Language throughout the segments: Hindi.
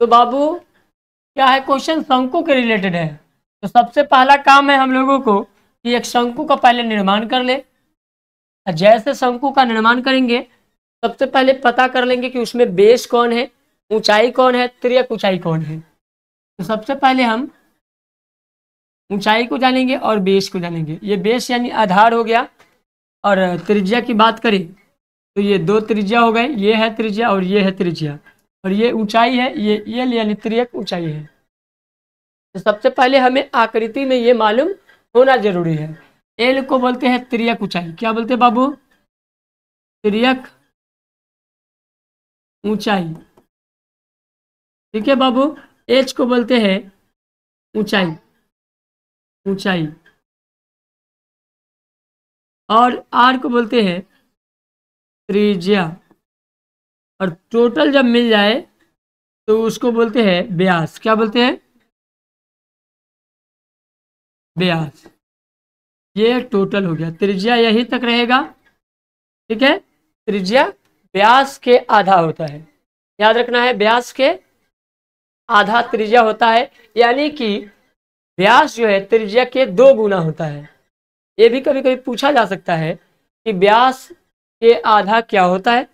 तो बाबू क्या है, क्वेश्चन शंकु के रिलेटेड है। तो सबसे पहला काम है हम लोगों को कि एक शंकु का पहले निर्माण कर ले। जैसे शंकु का निर्माण करेंगे सबसे पहले पता कर लेंगे कि उसमें बेस कौन है, ऊंचाई कौन है, तिर्यक ऊंचाई कौन है। तो सबसे पहले हम ऊंचाई को जानेंगे और बेस को जानेंगे। ये बेस यानी आधार हो गया। और त्रिज्या की बात करें तो ये दो त्रिज्या हो गए, ये है त्रिज्या और ये है त्रिज्या, और ये ऊंचाई है, ये यानी तिर्यक ऊंचाई है। तो सबसे पहले हमें आकृति में ये मालूम होना जरूरी है। एल को बोलते हैं तिर्यक ऊंचाई। क्या बोलते हैं बाबू? तिर्यक ऊंचाई। ठीक है बाबू। एच को बोलते हैं ऊंचाई, ऊंचाई। और आर को बोलते हैं त्रिज्या। और टोटल जब मिल जाए तो उसको बोलते हैं व्यास। क्या बोलते हैं? व्यास। ये टोटल हो गया। त्रिज्या यही तक रहेगा। ठीक है। त्रिज्या व्यास के आधा होता है, याद रखना है, व्यास के आधा त्रिज्या होता है। यानी कि व्यास जो है त्रिज्या के 2 गुना होता है। ये भी कभी कभी पूछा जा सकता है कि व्यास के आधा क्या होता है।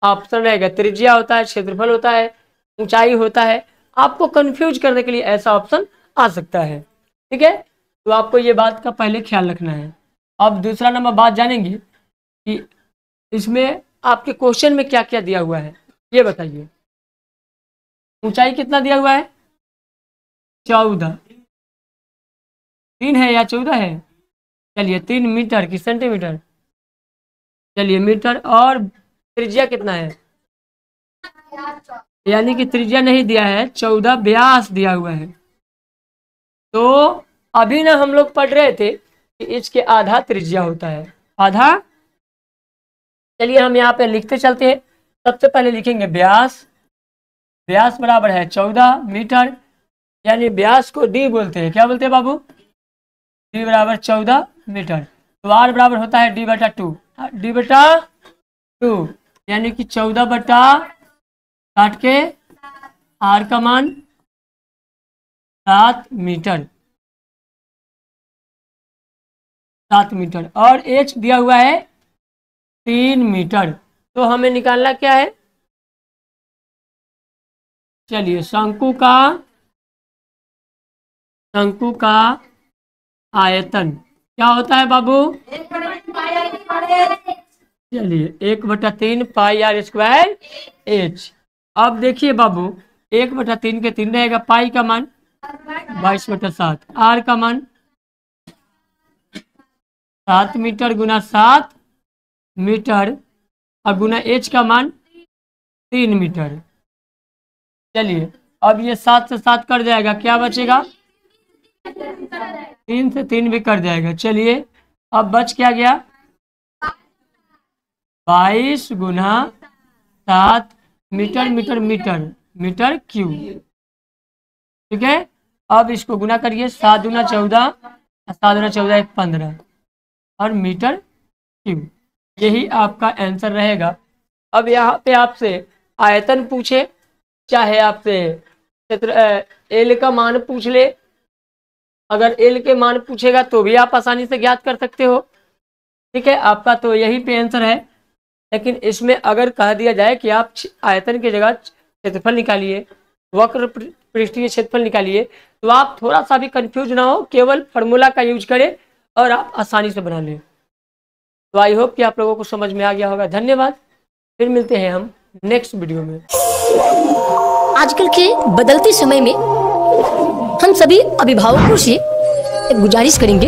ऑप्शन रहेगा त्रिज्या होता है, क्षेत्रफल होता है, ऊंचाई होता है। आपको कंफ्यूज करने के लिए ऐसा ऑप्शन आ सकता है। ठीक है। तो आपको ये बात का पहले ख्याल रखना है। अब दूसरा नंबर बात जानेंगे कि इसमें आपके क्वेश्चन में क्या क्या दिया हुआ है, ये बताइए। ऊंचाई कितना दिया हुआ है? 14। 3 है या 14 है? चलिए 3 मीटर की सेंटीमीटर, चलिए मीटर। और त्रिज्या कितना है? यानी कि त्रिज्या नहीं दिया है, 14 व्यास दिया हुआ है। तो अभी ना हम लोग पढ़ रहे थे कि इसके आधा त्रिज्या होता है, आधा। चलिए हम यहाँ पे लिखते चलते हैं। सबसे पहले लिखेंगे व्यास। व्यास बराबर है 14 मीटर, यानी व्यास को डी बोलते हैं। क्या बोलते हैं बाबू? डी बराबर 14 मीटर। तो आर बराबर होता है डी बटा 2, डी बटा 2, यानी कि 14 बटा काट के आर का मान 7 मीटर, 7 मीटर। और एच दिया हुआ है 3 मीटर। तो हमें निकालना क्या है? चलिए शंकु का आयतन क्या होता है बाबू? चलिए 1/3 पाई आर स्क्वायर एच। अब देखिए बाबू 1/3 के 3 रहेगा, पाई का मान 22/7, आर का मान 7 मीटर गुना 7 मीटर और गुना एच का मान 3 मीटर। चलिए अब ये 7 से 7 कट जाएगा, क्या बचेगा? 3 से 3 भी कट जाएगा। चलिए अब बच क्या गया? 22 गुना 7 metre, metre metre metre cube. ठीक है। अब इसको गुना करिए, 7 दूना 14, 7 दूना 14 1 15 और मीटर क्यूब। यही आपका आंसर रहेगा। अब यहाँ पे आपसे आयतन पूछे, चाहे आपसे क्षेत्र एल का मान पूछ ले, अगर एल के मान पूछेगा तो भी आप आसानी से ज्ञात कर सकते हो। ठीक है। आपका तो यही पे आंसर है। लेकिन इसमें अगर कह दिया जाए कि आप आयतन की जगह क्षेत्रफल निकालिए, वक्र पृष्ठीय क्षेत्रफल निकालिए, तो आप थोड़ा सा भी कंफ्यूज ना हो, केवल फार्मूला का यूज करें और आप आसानी से बना लें। तो आई होप कि आप लोगों को समझ में आ गया होगा। धन्यवाद। फिर मिलते हैं हम नेक्स्ट वीडियो में। आजकल के बदलते समय में हम सभी अभिभावकों से एक गुजारिश करेंगे